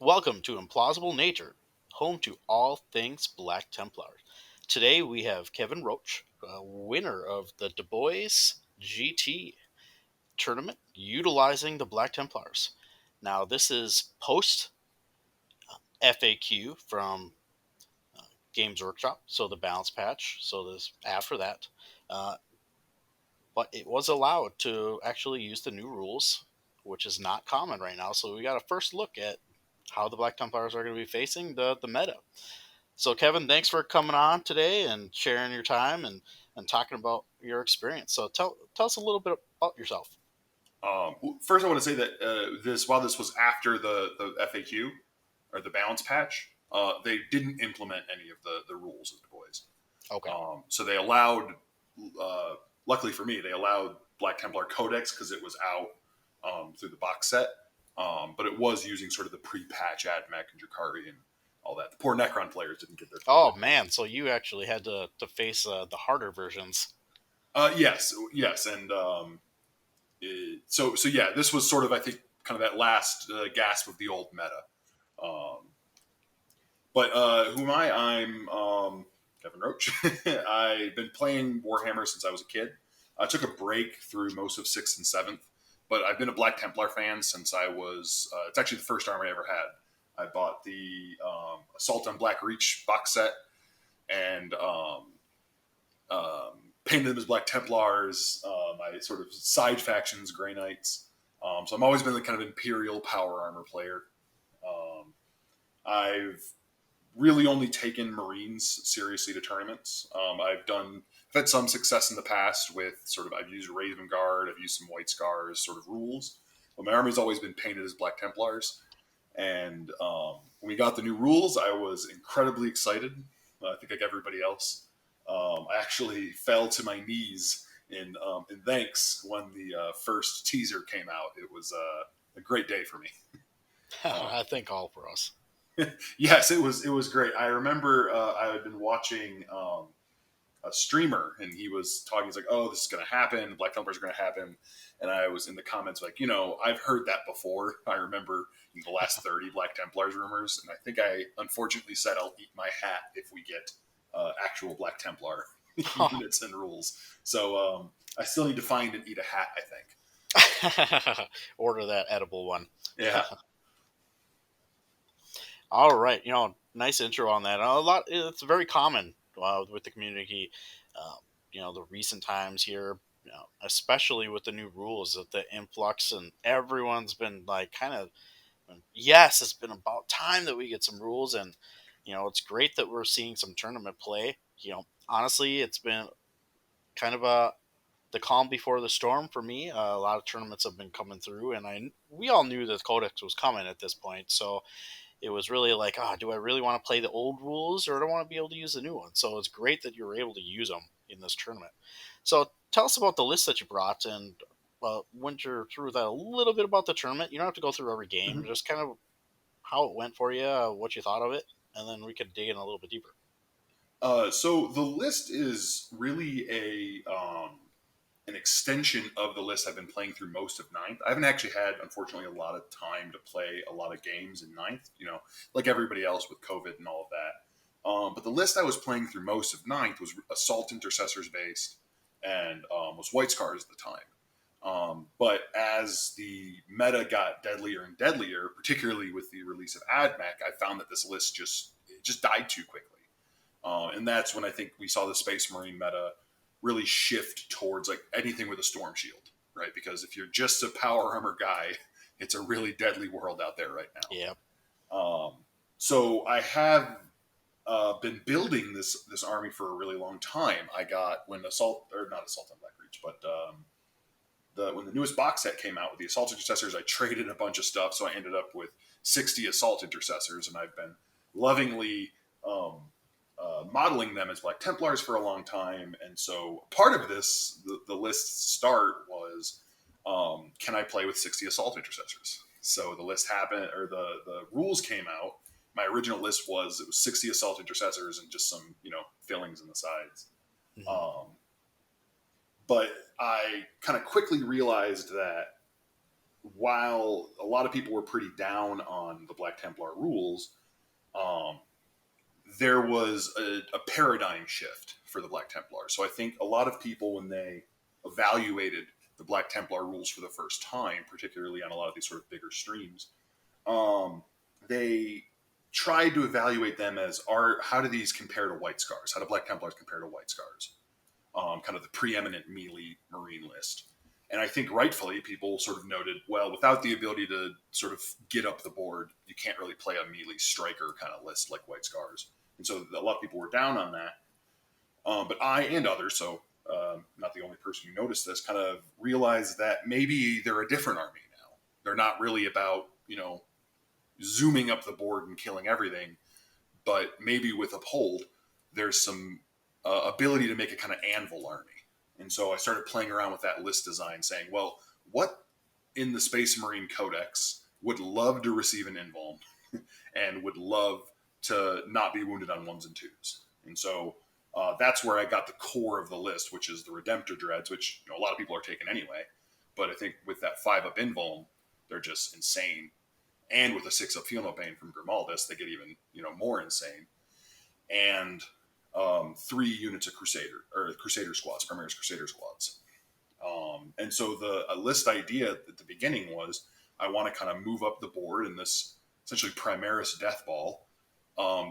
Welcome to Implausible Nature, home to all things Black Templar. Today we have Kevin Roach, winner of the DaBoyz GT tournament utilizing the Black Templars. Now, this is post FAQ from Games Workshop, so the balance patch, so this after that. Uh, but it was allowed to actually use the new rules, which is not common right now. So we got a first look at how the Black Templars are going to be facing the meta. So, Kevin, thanks for coming on today and sharing your time and talking about your experience. So, tell us a little bit about yourself. First, I want to say that while this was after the FAQ or the balance patch, they didn't implement any of the rules of DaBoyz. Okay. So they allowed, luckily for me, they allowed Black Templar Codex because it was out through the box set. But it was using sort of the pre-patch AdMech and Drakari and all that. The poor Necron players didn't get their. Oh man, so you actually had to face the harder versions. Yes, and so yeah, this was sort of, I think, kind of that last gasp of the old meta. But who am I? I'm Kevin Roach. I've been playing Warhammer since I was a kid. I took a break through most of 6th and 7th, but I've been a Black Templar fan since I was, it's actually the first army I ever had. I bought the Assault on Black Reach box set and painted them as Black Templars, my sort of side factions, Grey Knights. So I've always been the kind of Imperial power armor player. I've really only taken Marines seriously to tournaments. I've had some success in the past with I've used Raven Guard, I've used some White Scars sort of rules. But my army's always been painted as Black Templars. And when we got the new rules, I was incredibly excited. I think like everybody else. I actually fell to my knees in thanks when the first teaser came out. It was a great day for me. I think all for us. Yes, it was great. I remember I had been watching a streamer, and he was talking. He's like, "Oh, this is going to happen. Black Templars are going to happen." And I was in the comments like, I've heard that before. I remember in the last 30 Black Templars rumors, and I think I unfortunately said I'll eat my hat if we get actual Black Templar units and rules. So I still need to find and eat a hat, I think. Order that edible one. Yeah. All right, nice intro on that. It's very common with the community. The recent times here, especially with the new rules, that the influx and everyone's been like kind of, yes, it's been about time that we get some rules, and it's great that we're seeing some tournament play. Honestly, it's been kind of the calm before the storm for me. A lot of tournaments have been coming through, and we all knew that Codex was coming at this point, so it was really like, do I really want to play the old rules or do I want to be able to use the new ones? So it's great that you were able to use them in this tournament. So tell us about the list that you brought and went through that a little bit about the tournament. You don't have to go through every game, Mm-hmm. just kind of how it went for you, what you thought of it, and then we could dig in a little bit deeper. So the list is really an extension of the list I've been playing through most of 9th. I haven't actually had, unfortunately, a lot of time to play a lot of games in 9th, like everybody else with COVID and all of that. But the list I was playing through most of 9th was Assault Intercessors based and was White Scars at the time. But as the meta got deadlier and deadlier, particularly with the release of AdMech, I found that this list just died too quickly. And that's when I think we saw the Space Marine meta really shift towards like anything with a storm shield, right? Because if you're just a power armor guy, it's a really deadly world out there right now. Yeah. So I have been building this army for a really long time. I got when not Assault on Black Reach, but when the newest box set came out with the Assault Intercessors, I traded a bunch of stuff, so I ended up with 60 Assault Intercessors, and I've been lovingly modeling them as Black Templars for a long time. And so part of this, the list start was, can I play with 60 Assault Intercessors? So the list happened, or the rules came out. My original list it was 60 Assault Intercessors and just some, fillings in the sides. Mm-hmm. But I kind of quickly realized that while a lot of people were pretty down on the Black Templar rules, um, there was a paradigm shift for the Black Templar. So I think a lot of people, when they evaluated the Black Templar rules for the first time, particularly on a lot of these sort of bigger streams, they tried to evaluate them as how do these compare to White Scars? How do Black Templars compare to White Scars? Kind of the preeminent melee Marine list. And I think rightfully people sort of noted, well, without the ability to sort of get up the board, you can't really play a melee striker kind of list like White Scars. And so a lot of people were down on that. But I and others, so not the only person who noticed this, kind of realized that maybe they're a different army now. They're not really about, zooming up the board and killing everything, but maybe with Uphold, there's some ability to make a kind of anvil army. And so I started playing around with that list design, saying, well, what in the Space Marine Codex would love to receive an invuln and would love to not be wounded on ones and twos? And so that's where I got the core of the list, which is the Redemptor dreads, which a lot of people are taking anyway. But I think with that 5-up invuln, they're just insane. And with a 6-up Feel No Pain from Grimaldus, they get even more insane. And 3 units of Crusader squads, Primaris Crusader squads. And so the list idea at the beginning was I want to kind of move up the board in this essentially Primaris death ball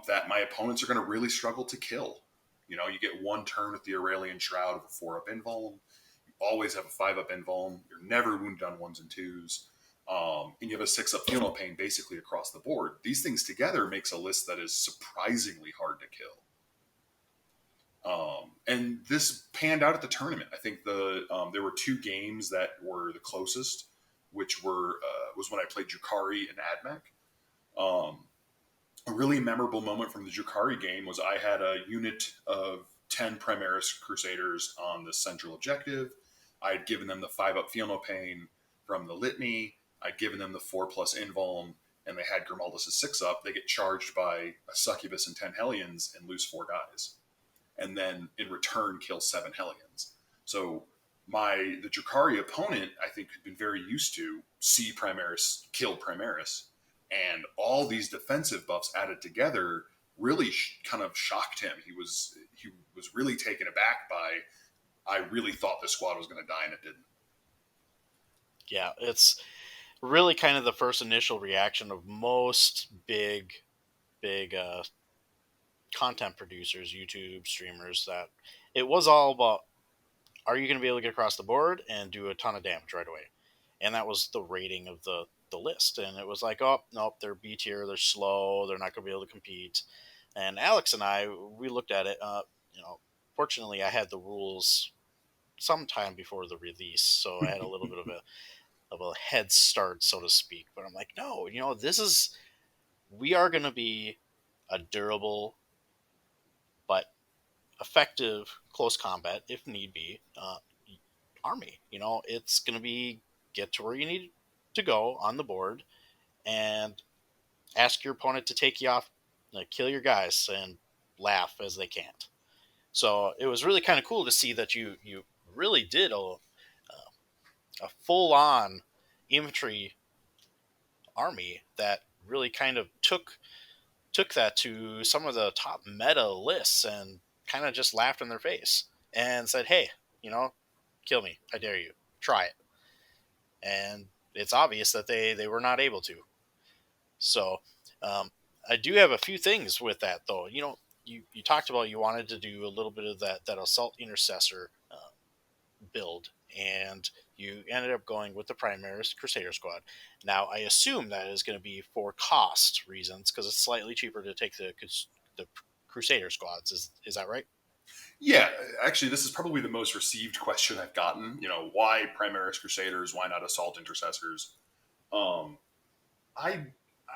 that my opponents are going to really struggle to kill. You get 1 turn with the Aurelian Shroud of a 4-up invuln. You always have a 5-up invuln. You're never wounded on ones and twos. And you have a 6-up Feel No Pain basically across the board. These things together makes a list that is surprisingly hard to kill. And this panned out at the tournament. I think there were 2 games that were the closest, which was when I played Drukhari and Admech. A really memorable moment from the Drukhari game was I had a unit of 10 Primaris Crusaders on the central objective. I had given them the 5-up Feel No Pain from the Litany. I'd given them the 4+ invuln, and they had Grimaldus' 6-up. They get charged by a Succubus and 10 Hellions and lose 4 guys. And then in return kill 7 Hellions. So the Drukhari opponent, I think, had been very used to see Primaris kill Primaris. And all these defensive buffs added together really kind of shocked him. He was really taken aback by, I really thought this squad was going to die, and it didn't. Yeah, it's really kind of the first initial reaction of most big content producers, YouTube streamers, that it was all about, are you going to be able to get across the board and do a ton of damage right away? And that was the rating of the list. And it was like, oh, nope, they're B tier, they're slow, they're not going to be able to compete. And Alex and I, we looked at it. Fortunately, I had the rules sometime before the release, so I had a little bit of a head start, so to speak. But I'm like, no, we are going to be a durable but effective close combat, if need be, army. It's going to be get to where you need to go on the board and ask your opponent to take you off, kill your guys, and laugh as they can't. So it was really kind of cool to see that you really did a full on infantry army that really kind of took that to some of the top meta lists and kind of just laughed in their face and said, hey, kill me, I dare you, try it. And it's obvious that they were not able to. So I do have a few things with that, though. You talked about you wanted to do a little bit of that assault intercessor build, and you ended up going with the Primaris Crusader squad. Now, I assume that is going to be for cost reasons, because it's slightly cheaper to take the Crusader squads. Is that right? Yeah, actually, this is probably the most received question I've gotten. Why Primaris Crusaders? Why not Assault Intercessors? I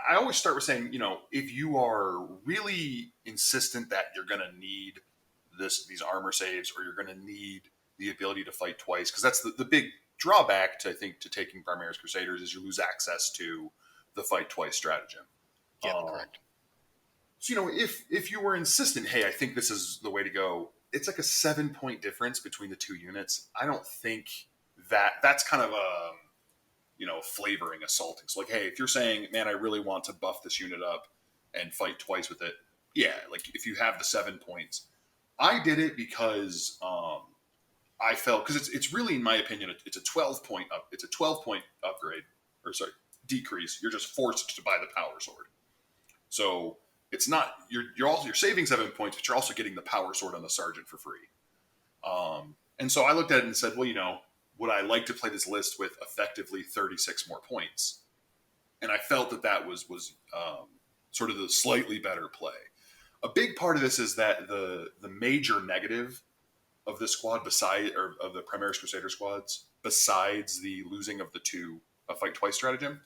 I always start with saying, if you are really insistent that you're going to need these armor saves, or you're going to need the ability to fight twice, because that's the big drawback to, I think, to taking Primaris Crusaders, is you lose access to the fight twice stratagem. Yeah, correct. So, if you were insistent, hey, I think this is the way to go, it's like a 7-point difference between the two units. I don't think that's kind of flavoring assaulting. So like, hey, if you're saying, man, I really want to buff this unit up and fight twice with it, yeah, like if you have the 7 points, I did it because I felt because it's really, in my opinion, it's a 12 point up, it's a 12 point upgrade, or sorry, decrease. You're just forced to buy the power sword. So it's not you're saving 7 points, but you're also getting the power sword on the sergeant for free. And so I looked at it and said, well, would I like to play this list with effectively 36 more points? And I felt that was sort of the slightly better play. A big part of this is that the major negative of this squad, of the Primaris Crusader squads, besides the losing of the two fight twice stratagem,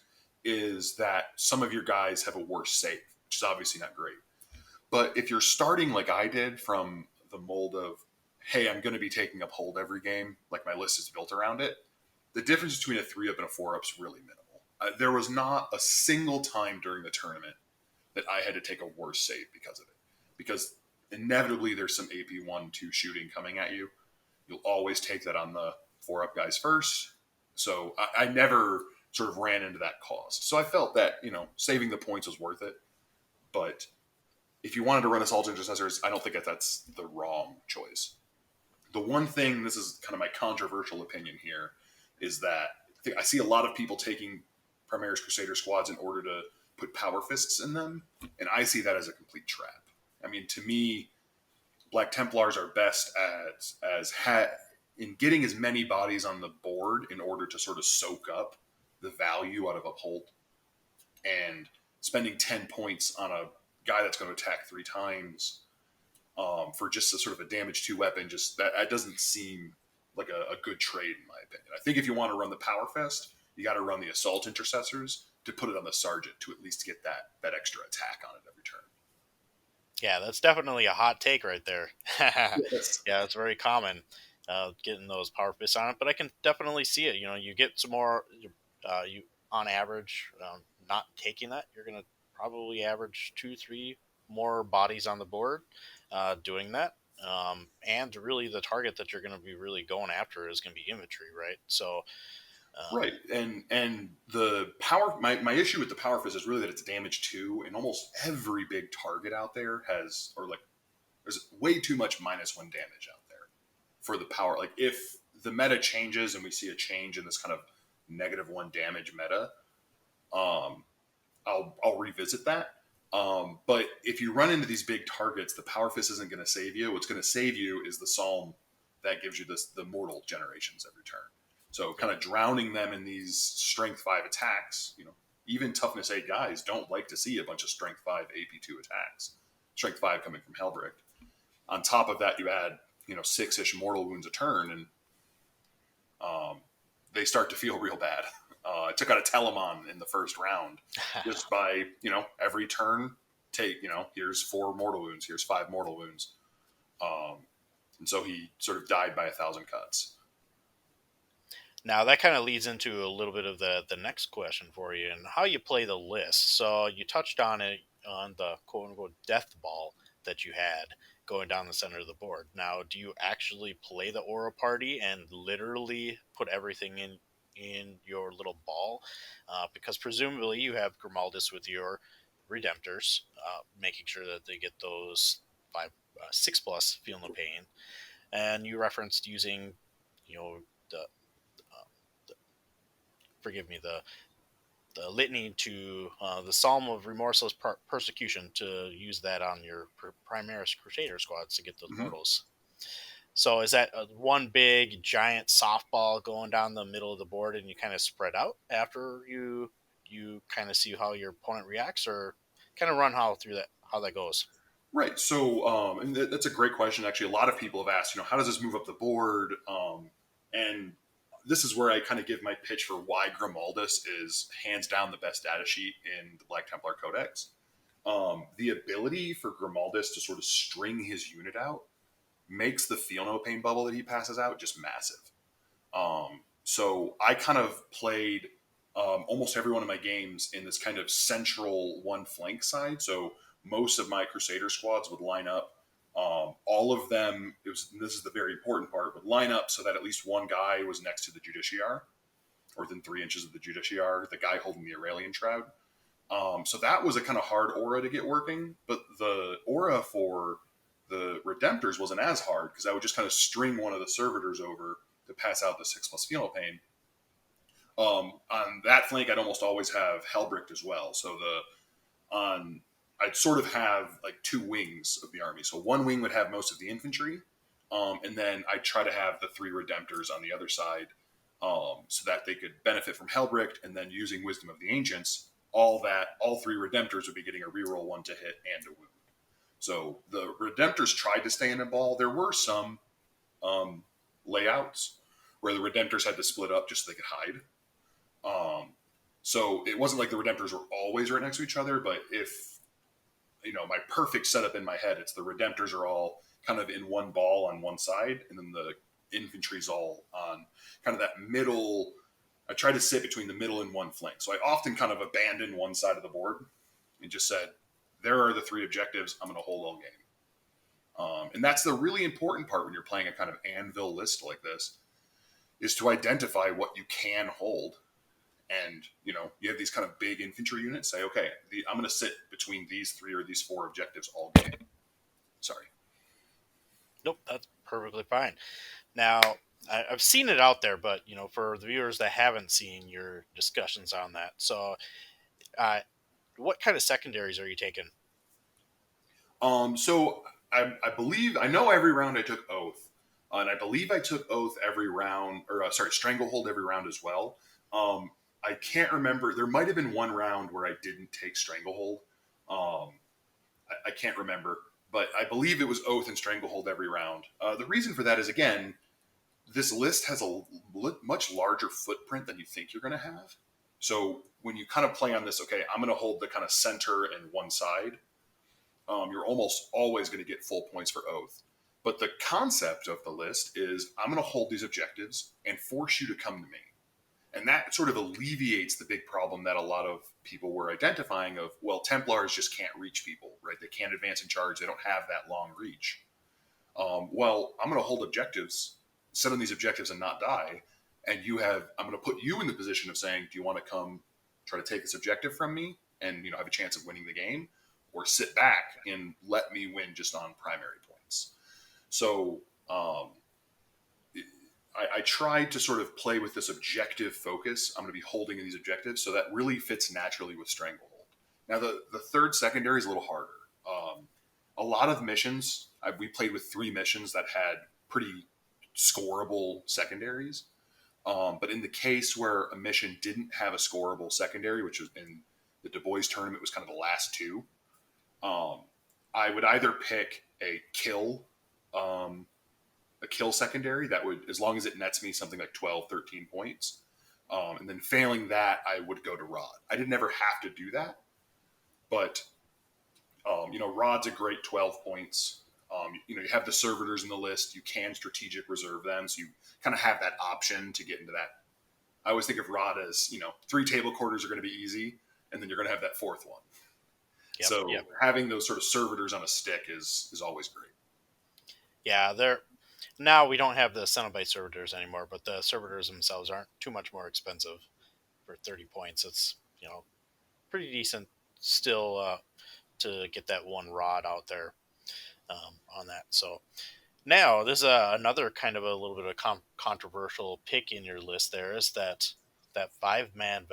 is that some of your guys have a worse save, which is obviously not great. But if you're starting like I did from the mold of, hey, I'm going to be taking up hold every game, like my list is built around it, the difference between a 3-up and a 4-up is really minimal. There was not a single time during the tournament that I had to take a worse save because of it. Because inevitably there's some AP 1-2 shooting coming at you. You'll always take that on the 4-up guys first. So I never sort of ran into that cost. So I felt that, saving the points was worth it. But if you wanted to run Assault Intercessors, I don't think that's the wrong choice. The one thing, this is kind of my controversial opinion here, is that I see a lot of people taking Primaris Crusader squads in order to put power fists in them, and I see that as a complete trap. I mean, to me, Black Templars are best in getting as many bodies on the board in order to sort of soak up the value out of Uphold, and spending 10 points on a guy that's going to attack 3 times for just a sort of a damage 2 weapon, just that doesn't seem like a good trade in my opinion. I think if you want to run the Power Fest, you got to run the Assault Intercessors to put it on the Sergeant to at least get that extra attack on it every turn. Yeah, that's definitely a hot take right there. Yes. Yeah, it's very common getting those power fists on it, but I can definitely see it. You get some more. You on average, not taking that, you're going to probably average 2-3 more bodies on the board doing that. And really, the target that you're going to be really going after is going to be infantry, right? So. Right, and the power. My issue with the power fist is really that it's damage 2, and almost every big target out there has, or like, there's way too much -1 damage out there for the power. Like, if the meta changes and we see a change in this kind of -1 damage meta, I'll revisit that. But if you run into these big targets, the power fist isn't going to save you. What's going to save you is the psalm that gives you the mortal generations every turn. So kind of drowning them in these strength 5 attacks, even toughness 8 guys don't like to see a bunch of strength 5 AP2 attacks. Strength 5 coming from Helbricht. On top of that, you add, 6-ish mortal wounds a turn, and they start to feel real bad. I took out a Telemon in the first round just by, every turn, here's 4 mortal wounds, here's 5 mortal wounds. And so he sort of died by 1,000 cuts. Now that kind of leads into a little bit of the next question for you and how you play the list. So you touched on it on the quote unquote death ball that you had going down the center of the board. Now, do you actually play the aura party and literally put everything in your little ball? Because presumably you have Grimaldus with your Redemptors, making sure that they get those 6+ feel no pain, and you referenced using, the forgive me, the litany to the Psalm of Remorseless Persecution, to use that on your Primaris Crusader squads to get those mortals. So is that one big giant softball going down the middle of the board and you kind of spread out after you kind of see how your opponent reacts, or kind of run how that goes? Right. So, and that's a great question. Actually, a lot of people have asked, how does this move up the board? And this is where I kind of give my pitch for why Grimaldus is hands down the best data sheet in the Black Templar Codex. The ability for Grimaldus to sort of string his unit out makes the feel no pain bubble that he passes out just massive. So I kind of played almost every one of my games in this kind of central one flank side. So most of my Crusader squads would line up. All of them, this is the very important part, would line up so that at least one guy was next to the Justiciar. or within 3 inches of the Justiciar, the guy holding the Aurelian Shroud. So that was a kind of hard aura to get working, but the aura for the Redemptors wasn't as hard because I would just kind of string one of the Servitors over to pass out the 6+ Feel No Pain. On that flank, I'd almost always have Helbricht as well. So I'd sort of have like 2 wings of the army. So one wing would have most of the infantry, and then I'd try to have the 3 Redemptors on the other side, so that they could benefit from Helbricht, and then using Wisdom of the Ancients, all 3 Redemptors would be getting a reroll 1 to hit and a wound. So the Redemptors tried to stay in a ball. There were some layouts where the Redemptors had to split up just so they could hide. So it wasn't like the Redemptors were always right next to each other, but if, my perfect setup in my head, it's the Redemptors are all kind of in one ball on one side, and then the infantry's all on kind of that middle. I try to sit between the middle and one flank. So I often kind of abandoned one side of the board and just said, there are the 3 objectives. I'm going to hold all game. And that's the really important part when you're playing a kind of anvil list like this, is to identify what you can hold. And, you have these kind of big infantry units, say, okay, I'm going to sit between these 3 or these 4 objectives all game. Sorry. Nope, that's perfectly fine. Now, I've seen it out there, but, for the viewers that haven't seen your discussions on that, so what kind of secondaries are you taking? So I believe, I know every round I took Oath, and I believe I took Oath every round, or Stranglehold every round as well. I can't remember. There might have been one round where I didn't take Stranglehold. I can't remember, but I believe it was Oath and Stranglehold every round. The reason for that is, again, this list has a much larger footprint than you think you're going to have. So when you kind of play on this, okay, I'm going to hold the kind of center and one side, you're almost always going to get full points for Oath. But the concept of the list is I'm going to hold these objectives and force you to come to me. And that sort of alleviates the big problem that a lot of people were identifying of, well, Templars just can't reach people, right? They can't advance and charge. They don't have that long reach. Well, I'm going to hold objectives, set on these objectives and not die. And I'm going to put you in the position of saying, do you want to come try to take this objective from me and, have a chance of winning the game, or sit back and let me win just on primary points? So, I tried to sort of play with this objective focus. I'm going to be holding these objectives, so that really fits naturally with Stranglehold. Now, the third secondary is a little harder. A lot of missions, we played with 3 missions that had pretty scoreable secondaries. But in the case where a mission didn't have a scoreable secondary, which was in the DaBoyz tournament, was kind of the last 2, I would either pick a kill secondary that would, as long as it nets me something like 12, 13 points. And then failing that, I would go to Rod. I didn't ever have to do that, but, Rod's a great 12 points. You have the Servitors in the list. You can strategic reserve them, so you kind of have that option to get into that. I always think of Rod as, 3 table quarters are going to be easy, and then you're going to have that 4th one. Yep. Having those sort of Servitors on a stick is always great. Yeah, now we don't have the Cenobite Servitors anymore, but the Servitors themselves aren't too much more expensive for 30 points. It's, pretty decent still to get that 1 Rod out there on that. So now this is another kind of a little bit of a controversial pick in your list. There is that 5-man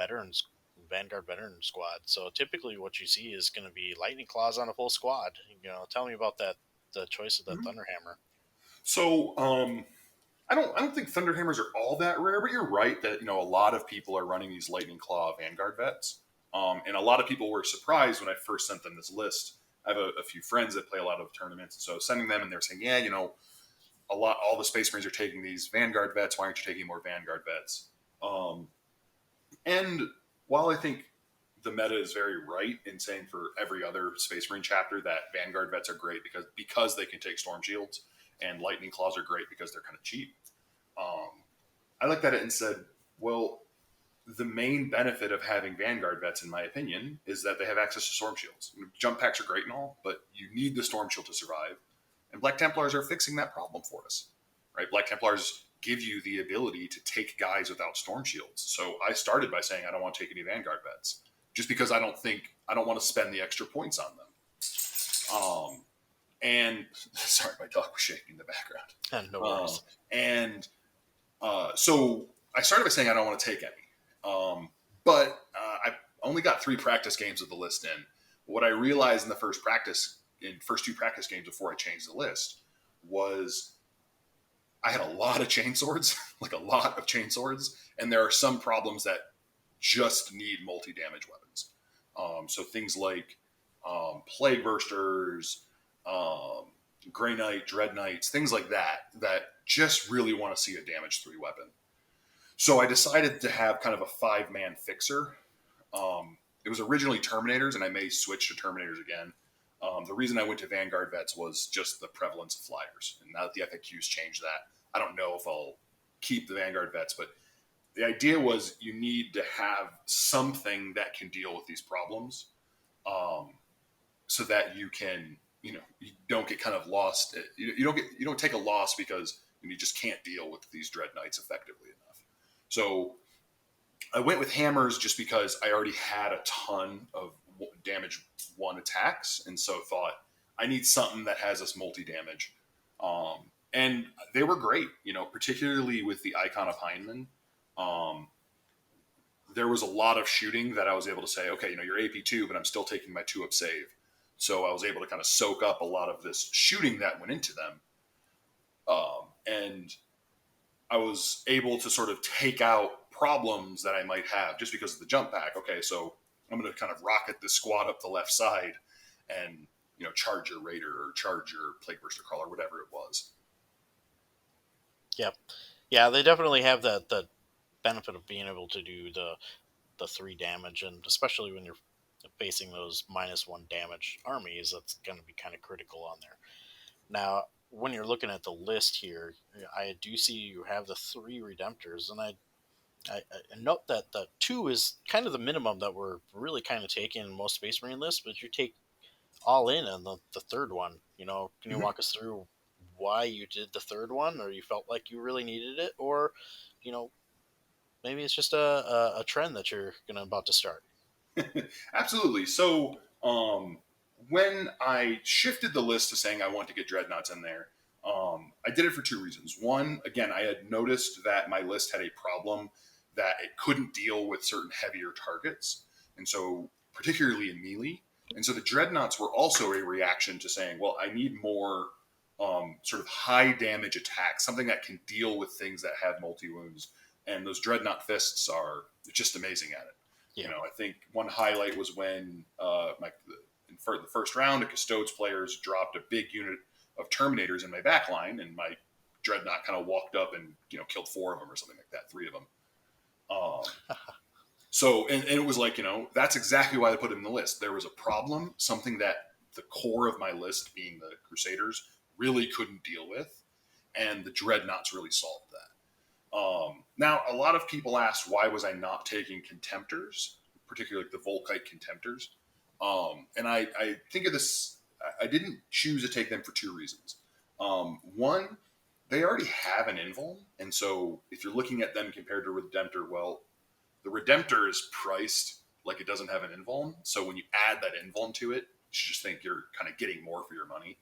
Vanguard veteran squad. So typically what you see is going to be Lightning Claws on a full squad. Tell me about that, the choice of the Thunderhammer. So, I don't think Thunderhammers are all that rare, but you're right that, a lot of people are running these Lightning Claw Vanguard vets. And a lot of people were surprised when I first sent them this list. I have a few friends that play a lot of tournaments. So sending them and they're saying, yeah, all the Space Marines are taking these Vanguard vets. Why aren't you taking more Vanguard vets? And while I think the meta is very right in saying for every other Space Marine chapter that Vanguard vets are great because they can take Storm Shields, and Lightning Claws are great because they're kind of cheap. I looked at it and said, well, the main benefit of having Vanguard vets, in my opinion, is that they have access to Storm Shields. Jump packs are great and all, but you need the Storm Shield to survive. And Black Templars are fixing that problem for us, right? Black Templars give you the ability to take guys without storm shields. So I started by saying I don't want to take any Vanguard vets, just because I don't want to spend the extra points on them. And sorry, my dog was shaking in the background. No worries. So I started by saying I don't want to take any. But I only got 3 practice games of the list in. What I realized in the first 2 practice games before I changed the list was I had a lot of chainswords, like a lot of chainswords, and there are some problems that just need multi-damage weapons. So things like Plague Bursters, Grey Knight, Dread Knights, things like that just really want to see a damage 3 weapon. So I decided to have kind of a 5-man fixer. It was originally Terminators, and I may switch to Terminators again. The reason I went to Vanguard vets was just the prevalence of flyers. And now that the FAQs changed that, I don't know if I'll keep the Vanguard vets, but the idea was you need to have something that can deal with these problems, so that you can, you don't get kind of lost. You don't take a loss because you just can't deal with these Dread Knights effectively enough. So I went with hammers just because I already had a ton of damage 1 attacks, and so thought I need something that has us multi-damage. And they were great, particularly with the Icon of Hindman. There was a lot of shooting that I was able to say, okay, you're AP2, but I'm still taking my 2-up save. So I was able to kind of soak up a lot of this shooting that went into them. And I was able to sort of take out problems that I might have just because of the jump pack. Okay, so I'm going to kind of rocket this squad up the left side and, charge your Raider or charge your Plague Burster Crawler, whatever it was. Yep. Yeah, they definitely have the benefit of being able to do the 3 damage, and especially when you're facing those -1 damage armies, that's going to be kind of critical on there. Now, when you're looking at the list here, I do see you have the 3 Redemptors, and I note that the 2 is kind of the minimum that we're really kind of taking in most Space Marine lists, but you take all in on the 3rd one. Can you walk us through why you did the 3rd one, or you felt like you really needed it, or maybe it's just a trend that you're about to start? Absolutely. So when I shifted the list to saying I want to get dreadnoughts in there, I did it for 2 reasons. One, again, I had noticed that my list had a problem that it couldn't deal with certain heavier targets, and so particularly in melee. And so the dreadnoughts were also a reaction to saying, well, I need more sort of high damage attacks, something that can deal with things that have multi wounds. And those dreadnought fists are just amazing at it. Yeah. I think one highlight was when in the first round, a Custodes players dropped a big unit of Terminators in my back line, and my Dreadnought kind of walked up and killed 4 of them or something like that, 3 of them. So and it was like, that's exactly why I put it in the list. There was a problem, something that the core of my list, being the Crusaders, really couldn't deal with, and the Dreadnoughts really solved that. Now, a lot of people asked, why was I not taking Contemptors, particularly the Volkite Contemptors? And I think of this, I didn't choose to take them for 2 reasons. One, they already have an invuln, and so if you're looking at them compared to Redemptor, well, the Redemptor is priced like it doesn't have an invuln, so when you add that invuln to it, you should just think you're kind of getting more for your money.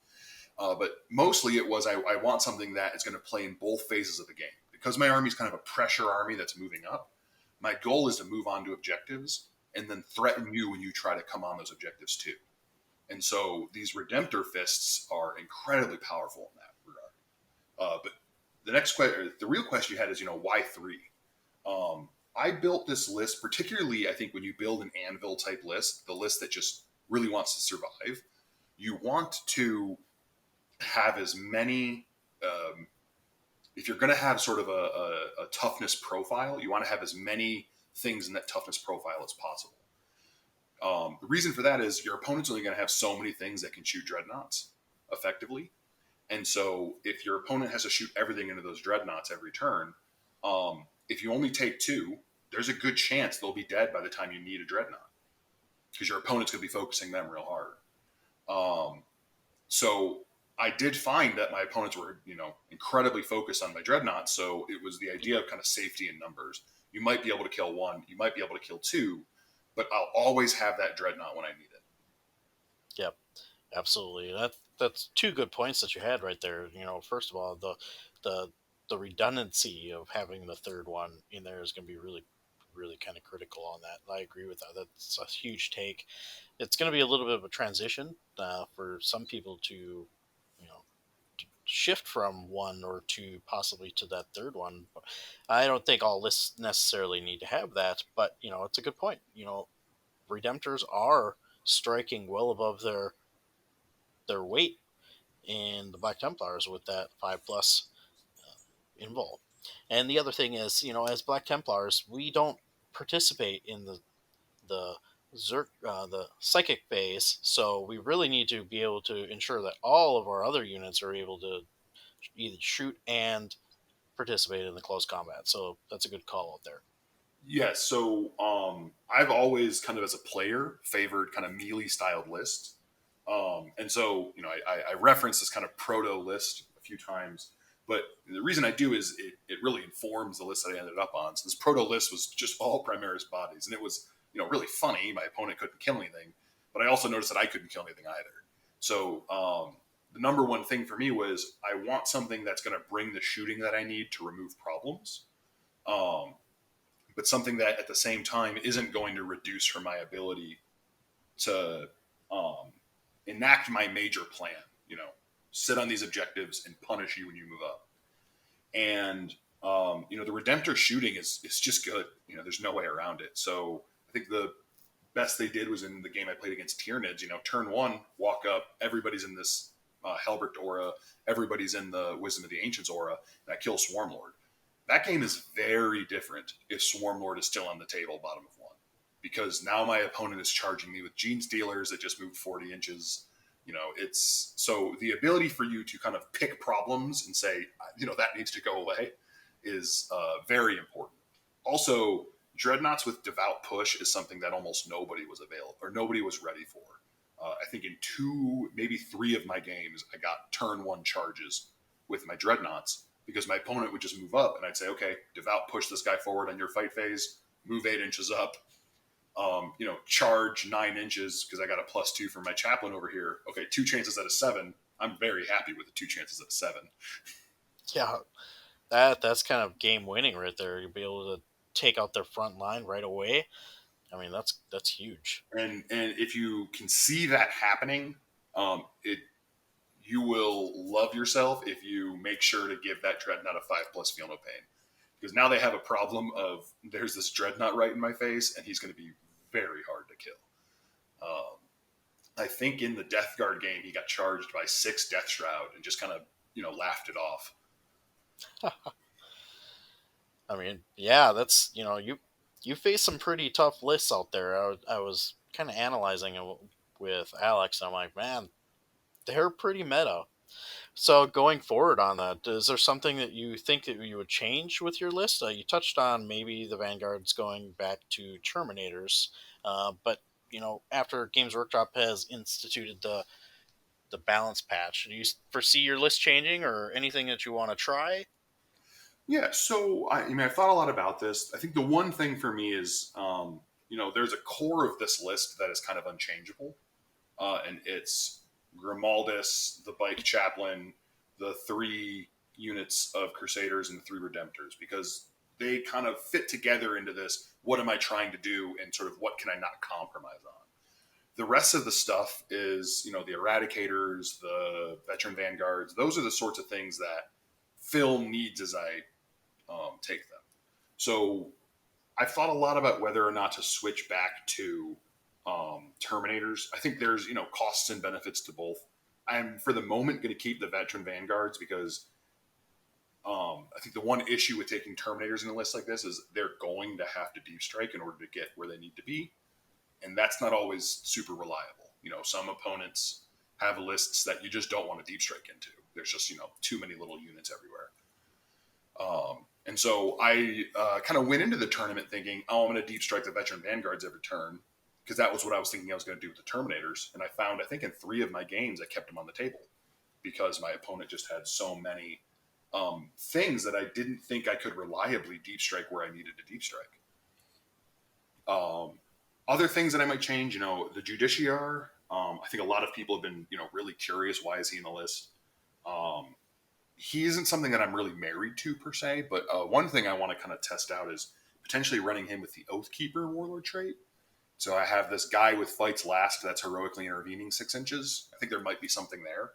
But mostly it was, I want something that is going to play in both phases of the game. Because my army is kind of a pressure army that's moving up, my goal is to move on to objectives and then threaten you when you try to come on those objectives too. And so these Redemptor fists are incredibly powerful in that regard. But the real question you had is, why 3? I built this list, particularly I think when you build an anvil type list, the list that just really wants to survive, you want to have as many... if you're going to have sort of a toughness profile, you want to have as many things in that toughness profile as possible. The reason for that is your opponent's only going to have so many things that can shoot dreadnoughts effectively. And so if your opponent has to shoot everything into those dreadnoughts every turn, if you only take 2, there's a good chance they'll be dead by the time you need a dreadnought, because your opponent's going to be focusing them real hard. So I did find that my opponents were, incredibly focused on my dreadnought. So it was the idea of kind of safety in numbers. You might be able to kill one, you might be able to kill two, but I'll always have that dreadnought when I need it. Yep, absolutely. That's two good points that you had right there. First of all, the the redundancy of having the third one in there is going to be really, really kind of critical on that. I agree with that. That's a huge take. It's going to be a little bit of a transition for some people to, shift from one or two possibly to that third one. I don't think all lists necessarily need to have that, but it's a good point. Redemptors are striking well above their weight in the Black Templars with that 5+ involved. And the other thing is, as Black Templars, we don't participate in the the psychic phase, so we really need to be able to ensure that all of our other units are able to either shoot and participate in the close combat. So that's a good call out there. Yes. So I've always kind of as a player favored kind of melee styled lists. And so, I reference this kind of proto list a few times, but the reason I do is it really informs the list that I ended up on. So this proto list was just all Primaris bodies, and it was, really funny. My opponent couldn't kill anything, but I also noticed that I couldn't kill anything either. So the number one thing for me was I want something that's going to bring the shooting that I need to remove problems. Um, but something that at the same time isn't going to reduce from my ability to um, enact my major plan, sit on these objectives and punish you when you move up. And, the Redemptor shooting is just good. There's no way around it. So I think the best they did was in the game I played against Tyranids. Turn one, walk up, everybody's in this Helbricht aura, everybody's in the Wisdom of the Ancients aura, and I kill Swarmlord. That game is very different if Swarmlord is still on the table, bottom of one, because now my opponent is charging me with Gene Stealers that just moved 40 inches. It's so the ability for you to kind of pick problems and say, that needs to go away is very important. Also, Dreadnoughts with Devout Push is something that almost nobody was available or nobody was ready for. I think in two, maybe three of my games, I got turn one charges with my Dreadnoughts because my opponent would just move up and I'd say, okay, Devout Push this guy forward on your fight phase, move 8 inches up, charge 9 inches because I got a +2 from my chaplain over here. Okay, 2 chances out of 7. I'm very happy with the 2 chances out of 7. Yeah, that's kind of game winning right there. You'll be able to take out their front line right away. I mean, that's huge. And if you can see that happening, it you will love yourself if you make sure to give that dreadnought a 5+ feel no pain. Because now they have a problem of there's this dreadnought right in my face, and he's going to be very hard to kill. Um, I think in the Death Guard game, he got charged by 6 Death Shroud and just kind of, laughed it off. I mean, yeah, that's you face some pretty tough lists out there. I was kind of analyzing it with Alex, and I'm like, man, they're pretty meta. So going forward on that, is there something that you think that you would change with your list? You touched on maybe the Vanguards going back to Terminators, but after Games Workshop has instituted the balance patch, do you foresee your list changing or anything that you want to try? Yeah, so I thought a lot about this. I think the one thing for me is, there's a core of this list that is kind of unchangeable, and it's Grimaldus, the Bike Chaplain, the 3 units of Crusaders, and the 3 Redemptors, because they kind of fit together into this. What am I trying to do, and sort of what can I not compromise on? The rest of the stuff is, the Eradicators, the Veteran Vanguards. Those are the sorts of things that Phil needs as I take them. So I've thought a lot about whether or not to switch back to Terminators. I think there's, costs and benefits to both. I'm, for the moment, going to keep the Veteran Vanguards because I think the one issue with taking Terminators in a list like this is they're going to have to deep strike in order to get where they need to be. And that's not always super reliable. Some opponents have lists that you just don't want to deep strike into. There's just, too many little units everywhere. And so I kind of went into the tournament thinking, oh, I'm going to deep strike the Veteran Vanguards every turn, because that was what I was thinking I was going to do with the Terminators. And I found, I think in 3 of my games, I kept them on the table. because my opponent just had so many things that I didn't think I could reliably deep strike where I needed to deep strike. Other things that I might change, the Judiciar. I think a lot of people have been, really curious. Why is he in the list? He isn't something that I'm really married to per se, but one thing I want to kind of test out is potentially running him with the Oathkeeper Warlord trait. So I have this guy with fights last that's heroically intervening 6 inches. I think there might be something there.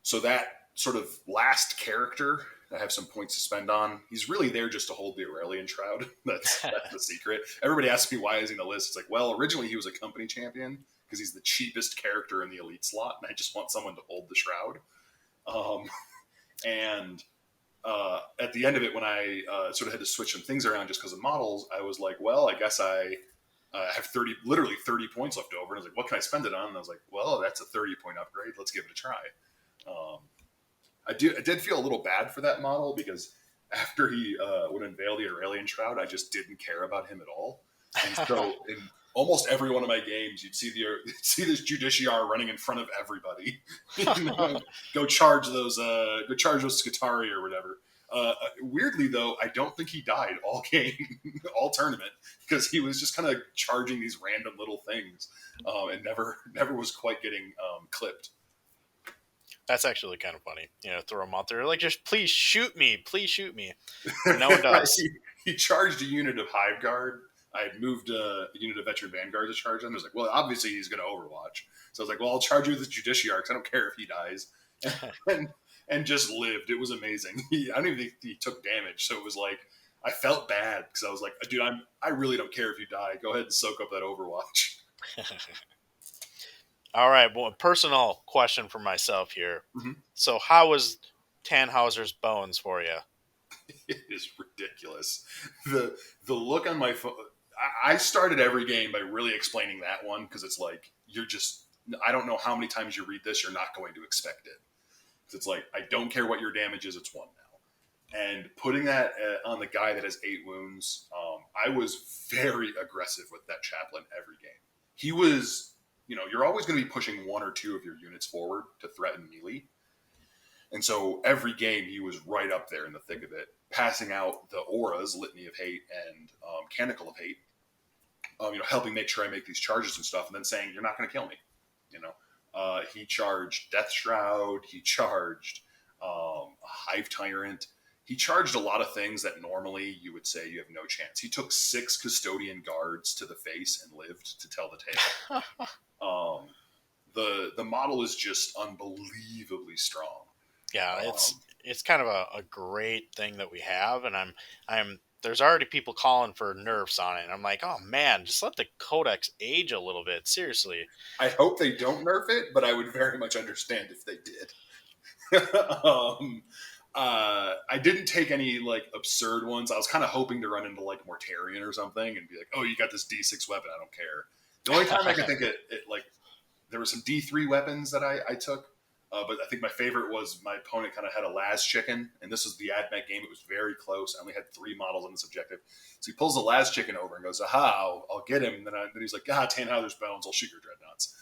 So that sort of last character, I have some points to spend on. He's really there just to hold the Aurelian Shroud. That's the secret. Everybody asks me why is he in the list. It's like, well, originally he was a company champion because he's the cheapest character in the elite slot, and I just want someone to hold the shroud. And at the end of it, when I sort of had to switch some things around just because of models, I was like, well, I guess I have literally 30 points left over. And I was like, what can I spend it on? And I was like, well, that's a 30-point upgrade. Let's give it a try. I did feel a little bad for that model because after he would unveil the Aurelian Shroud, I just didn't care about him at all. And so in almost every one of my games, you'd see this Judiciar running in front of everybody. Go charge those Scutari or whatever. Weirdly, though, I don't think he died all game, all tournament, because he was just kind of charging these random little things and never was quite getting clipped. That's actually kind of funny. Throw him out there like, just please shoot me. No one does. He charged a unit of Hive Guard. I had moved a unit of Veteran Vanguard to charge him. I was like, well, obviously he's going to Overwatch. So I was like, well, I'll charge you with the Judiciar because I don't care if he dies. And just lived. It was amazing. I don't even think he took damage. So it was like, I felt bad because I was like, dude, I really don't care if you die. Go ahead and soak up that Overwatch. All right. Well, a personal question for myself here. Mm-hmm. So how was Tanhauser's bones for you? It is ridiculous. The look on my phone. I started every game by really explaining that one because it's like, I don't know how many times you read this, you're not going to expect it. It's like, I don't care what your damage is, it's 1 now. And putting that on the guy that has 8 wounds, I was very aggressive with that chaplain every game. He was, you're always going to be pushing 1 or 2 of your units forward to threaten melee. And so every game he was right up there in the thick of it, passing out the auras, Litany of Hate and Canticle of Hate, helping make sure I make these charges and stuff, and then saying, you're not going to kill me. He charged Death Shroud. He charged Hive Tyrant. He charged a lot of things that normally you would say you have no chance. He took 6 Custodian Guards to the face and lived to tell the tale. The model is just unbelievably strong. Yeah, it's kind of a great thing that we have, and I'm there's already people calling for nerfs on it. And I'm like, oh man, just let the codex age a little bit. Seriously. I hope they don't nerf it, but I would very much understand if they did. I didn't take any absurd ones. I was kind of hoping to run into Mortarion or something and be like, oh, you got this D6 weapon. I don't care. The only time I could think it there were some D3 weapons that I took. But I think my favorite was my opponent kind of had a Laz Chicken, and this was the AdMech game. It was very close. I only had 3 models on this objective. So he pulls the Laz Chicken over and goes, aha, I'll get him. And then he's like, Tanhauser's bones, I'll shoot your dreadnoughts.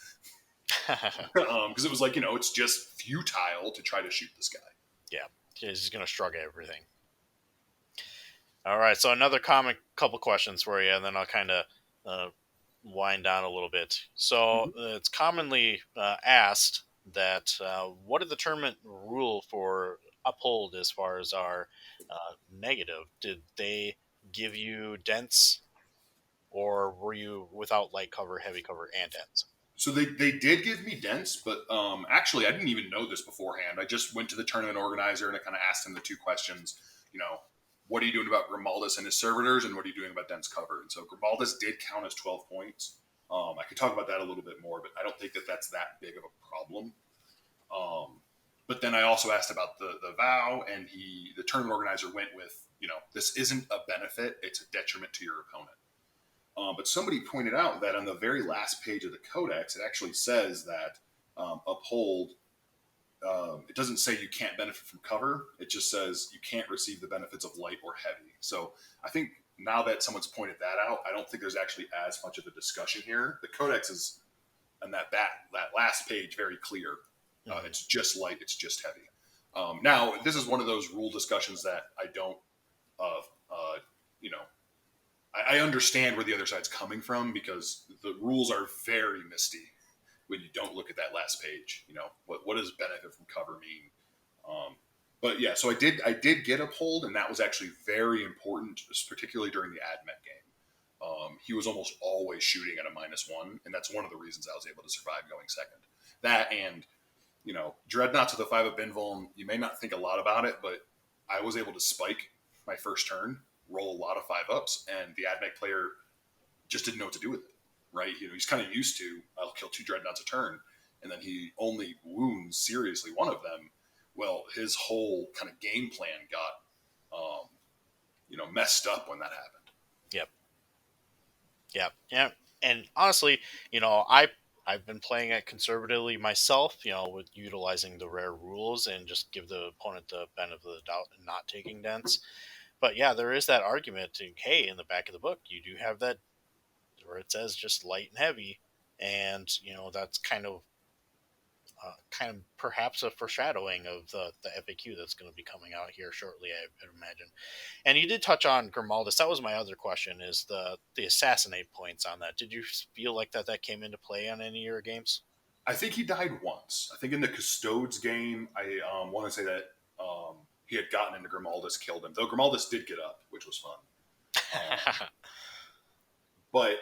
Because it was like, it's just futile to try to shoot this guy. Yeah, he's going to shrug everything. All right, so another couple questions for you, and then I'll kind of wind down a little bit. So it's commonly asked that what did the tournament rule for uphold as far as our negative? Did they give you dents, or were you without light cover, heavy cover, and dents? So they did give me dents, but actually I didn't even know this beforehand. I just went to the tournament organizer and I kind of asked him the 2 questions. What are you doing about Grimaldus and his servitors, and what are you doing about dense cover? And so Grimaldus did count as 12 points. I could talk about that a little bit more, but I don't think that that's that big of a problem. But then I also asked about the vow, and the tournament organizer went with, this isn't a benefit, it's a detriment to your opponent. But somebody pointed out that on the very last page of the codex, it actually says that uphold, it doesn't say you can't benefit from cover, it just says you can't receive the benefits of light or heavy. So I think now that someone's pointed that out, I don't think there's actually as much of a discussion here. The codex is, on that last page, very clear. Hmm. It's just light. It's just heavy. Now, this is one of those rule discussions that I don't, uh, uh, you know, I understand where the other side's coming from because the rules are very misty when you don't look at that last page. What does benefit from cover mean? Um, but yeah, so I did get uphold, and that was actually very important, particularly during the AdMech game. He was almost always shooting at a -1, and that's one of the reasons I was able to survive going second. That and dreadnought to the 5 of Binvoln. You may not think a lot about it, but I was able to spike my first turn, roll a lot of 5-ups, and the AdMech player just didn't know what to do with it. Right? He's kind of used to I'll kill 2 dreadnoughts a turn, and then he only wounds seriously one of them. Well, his whole kind of game plan got messed up when that happened. Yep. Yep. Yeah. And honestly, I've been playing it conservatively myself, with utilizing the rare rules and just give the opponent the benefit of the doubt and not taking dents. But yeah, there is that argument to, hey, in the back of the book, you do have that where it says just light and heavy, and that's kind of perhaps a foreshadowing of the FAQ that's going to be coming out here shortly, I imagine. And you did touch on Grimaldus. That was my other question: is the assassinate points on that? Did you feel like that came into play on any of your games? I think he died once. I think in the Custodes game, I want to say that he had gotten into Grimaldus, killed him. Though Grimaldus did get up, which was fun. But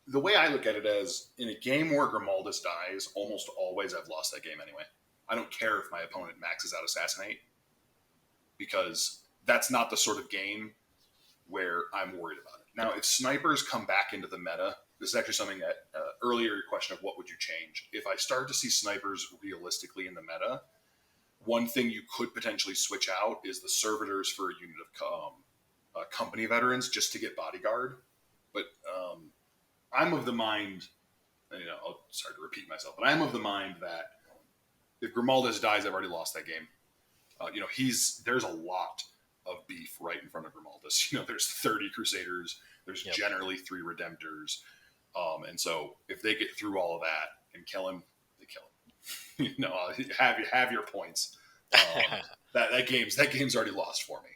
the way I look at it is, in a game where Grimaldus dies, almost always I've lost that game anyway. I don't care if my opponent maxes out Assassinate, because that's not the sort of game where I'm worried about it. Now, if snipers come back into the meta, this is actually something that earlier your question of what would you change. If I start to see snipers realistically in the meta, one thing you could potentially switch out is the servitors for a unit of company veterans just to get bodyguard. But I'm of the mind, sorry to repeat myself, but I'm of the mind that if Grimaldus dies, I've already lost that game. There's a lot of beef right in front of Grimaldus. There's 30 Crusaders. There's Yep. generally 3 Redemptors. And so if they get through all of that and kill him, they kill him. Have your points. That game's already lost for me.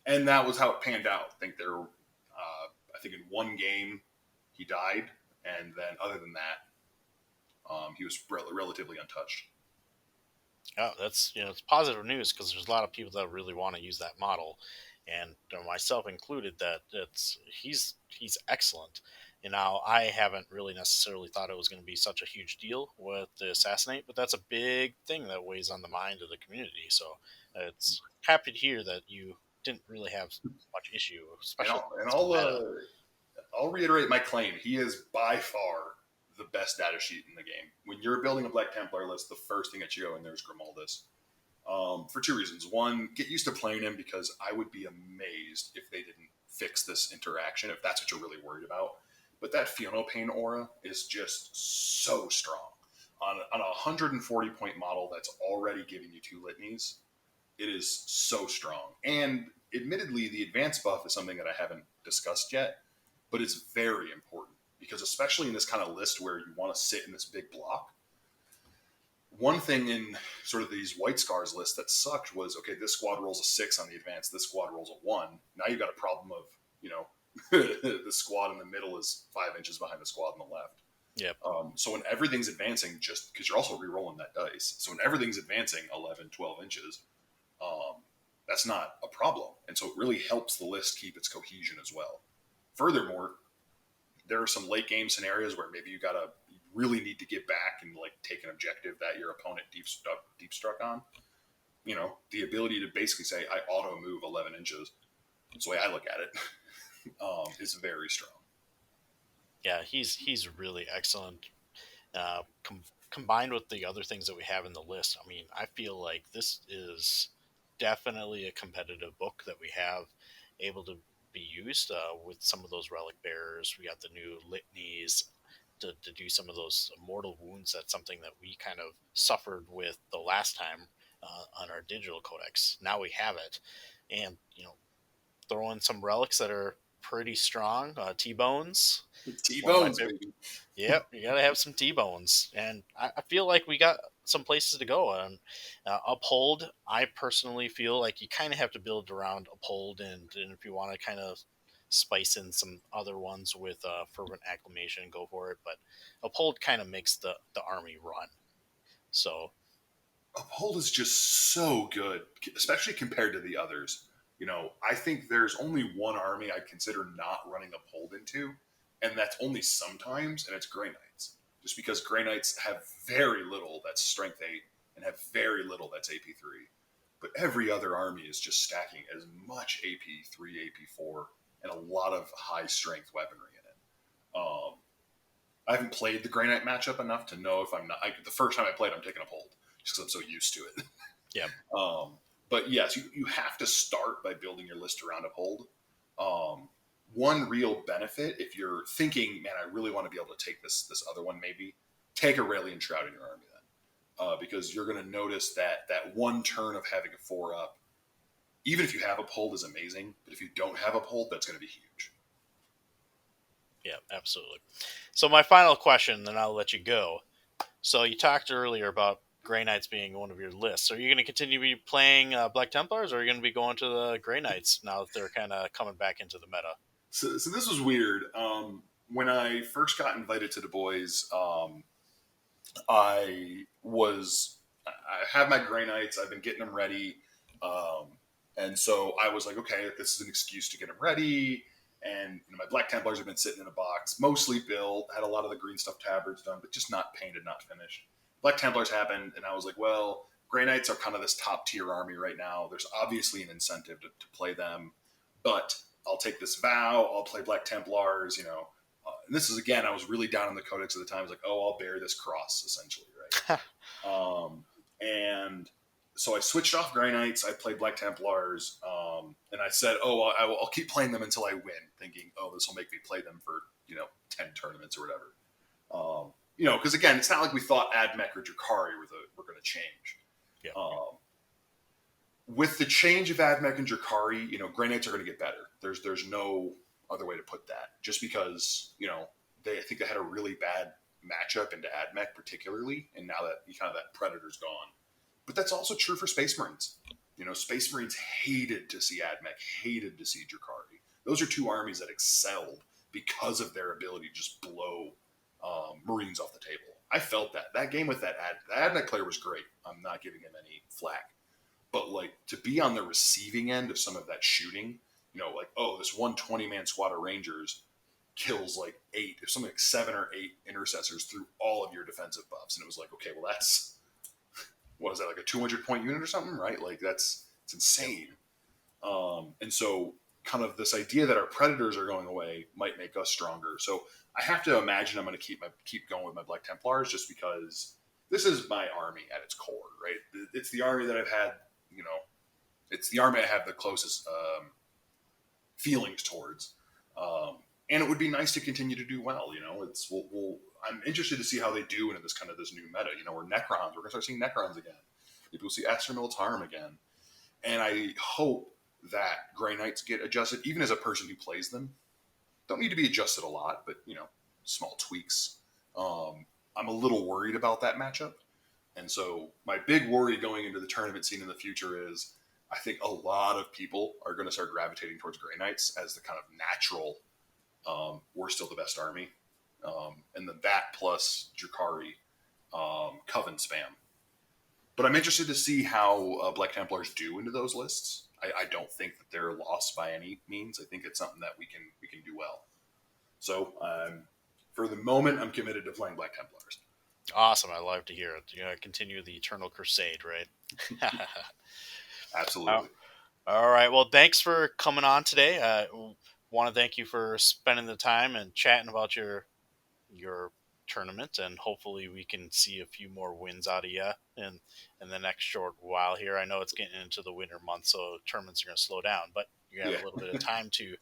And that was how it panned out. I think in one game he died, and then other than that, he was relatively untouched. Oh, that's it's positive news because there's a lot of people that really want to use that model, and myself included. That he's excellent. And now I haven't really necessarily thought it was going to be such a huge deal with the assassinate, but that's a big thing that weighs on the mind of the community. So it's happy to hear that you didn't really have much issue, And especially I'll, and some I'll, meta. uh, I'll reiterate my claim. He is by far the best data sheet in the game. When you're building a Black Templar list, the first thing that you go in there is Grimaldus. For 2 reasons. One, get used to playing him, because I would be amazed if they didn't fix this interaction, if that's what you're really worried about. But that Pain aura is just so strong. On a 140 point model that's already giving you 2 litanies, it is so strong. And admittedly, the advanced buff is something that I haven't discussed yet, but it's very important, because especially in this kind of list where you want to sit in this big block, one thing in sort of these White Scars lists that sucked was, okay, this squad rolls a 6 on the advance, this squad rolls a 1. Now you've got a problem of, the squad in the middle is 5 inches behind the squad on the left. Yep. So when everything's advancing, just because you're also re-rolling that dice, so when everything's advancing 11, 12 inches, that's not a problem. And so it really helps the list keep its cohesion as well. Furthermore, there are some late game scenarios where maybe you really need to get back and take an objective that your opponent deep struck on. The ability to basically say, I auto move 11 inches. That's the way I look at it. Is very strong. Yeah, he's really excellent. Combined with the other things that we have in the list, I mean, I feel like this is definitely a competitive book that we have able to be used with some of those relic bearers. We got the new litanies to do some of those mortal wounds. That's something that we kind of suffered with the last time on our digital codex. Now we have it, and throw in some relics that are pretty strong. T-bones, one of my T-bones, favorite. baby. Yep, you gotta have some T-bones, and I feel like we got some places to go. And Uphold, I personally feel like you kind of have to build around Uphold, and if you want to kind of spice in some other ones with Fervent Acclamation, go for it. But Uphold kind of makes the army run. So Uphold is just so good, especially compared to the others. I think there's only one army I'd consider not running Uphold into, and that's only sometimes, and it's Grey Knights. Just because Grey Knights have very little that's Strength 8 and have very little that's AP3. But every other army is just stacking as much AP3, AP4, and a lot of high strength weaponry in it. I haven't played the Grey Knight matchup enough to know if I'm not. The first time I played, I'm taking Uphold just because I'm so used to it. yeah, Um, but yes, you have to start by building your list around Uphold. One real benefit, if you're thinking, man, I really want to be able to take this other one, maybe take Aurelian Shroud in your army then, because you're going to notice that one turn of having a 4-up, even if you have Uphold, is amazing. But if you don't have Uphold, that's going to be huge. yeah, absolutely. So my final question, then I'll let you go. So you talked earlier about Grey Knights being one of your lists. Are you going to continue to be playing Black Templars, or are you going to be going to the Grey Knights now that they're kind of coming back into the meta? So this was weird. When I first got invited to DaBoyz, I have my Grey Knights. I've been getting them ready, um, and so I was like, okay, this is an excuse to get them ready. And my Black Templars have been sitting in a box, mostly built. Had a lot of the green stuff tabards done, but just not painted, not finished. Black Templars happened, and I was like, well, Grey Knights are kind of this top tier army right now. There's obviously an incentive to play them, but I'll take this vow. I'll play Black Templars. And this is again, I was really down in the codex at the time. I was like, oh, I'll bear this cross essentially, right? And so I switched off Grey Knights. I played Black Templars, and I said, "Oh, I'll keep playing them until I win," thinking, "Oh, this will make me play them for 10 tournaments or whatever." Because again, it's not like we thought Admech or Drakari were going to change. Yeah, With the change of Admech and Drakari, Grey Knights are going to get better. There's no other way to put that. Just because I think they had a really bad matchup into Admech particularly, and now that that Predator's gone. But that's also true for Space Marines. Space Marines hated to see Admech, hated to see Drakari. Those are two armies that excelled because of their ability to just blow Marines off the table. I felt that game with that Admech player was great. I'm not giving him any flack, but to be on the receiving end of some of that shooting, this 120-man squad of Rangers kills something like 7 or 8 intercessors through all of your defensive buffs, and it was like, okay, well that's what is that, like a 200-point unit or something, right? It's insane. And so kind of this idea that our Predators are going away might make us stronger. So I have to imagine I'm going to keep going with my Black Templars just because this is my army at its core, right? It's the army that I've had, it's the army I have the closest feelings towards. And it would be nice to continue to do well. I'm interested to see how they do in this new meta. Where Necrons, we're going to start seeing Necrons again. Maybe we'll see Astra Militarum again. And I hope that Grey Knights get adjusted, even as a person who plays them. Don't need to be adjusted a lot, but small tweaks. I'm a little worried about that matchup. And so my big worry going into the tournament scene in the future is I think a lot of people are going to start gravitating towards Grey Knights as the kind of natural, we're still the best army. And then that plus Drakari, Coven spam. But I'm interested to see how Black Templars do into those lists. I don't think that they're lost by any means. I think it's something that we can do well. So for the moment, I'm committed to playing Black Templars. awesome. I love to hear it. Continue the Eternal Crusade, right? Absolutely. All right. Well, thanks for coming on today. Want to thank you for spending the time and chatting about your tournament, and hopefully we can see a few more wins out of you in the next short while here. I know it's getting into the winter months, so tournaments are going to slow down, but you have Yeah, a little bit of time to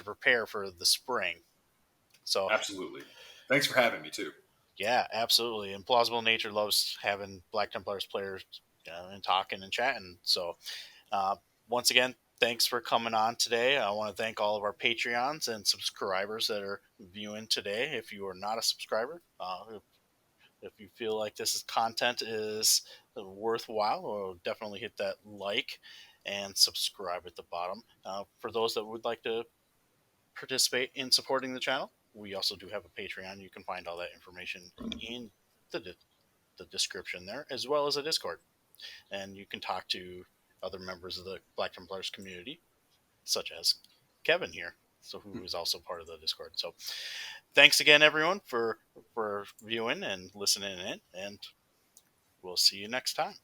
prepare for the spring. So absolutely. Thanks for having me too. yeah, absolutely. And Plausible Nature loves having Black Templars players and talking and chatting. So uh, once again, thanks for coming on today. I want to thank all of our Patreons and subscribers that are viewing today. If you are not a subscriber, If you feel like content is worthwhile, definitely hit that like and subscribe at the bottom. For those that would like to participate in supporting the channel, we also do have a Patreon. You can find all that information in the description there, as well as a Discord. And you can talk to other members of the Black Templars community, such as Kevin here, so who is also part of the Discord. So thanks again, everyone, for viewing and listening in, and we'll see you next time.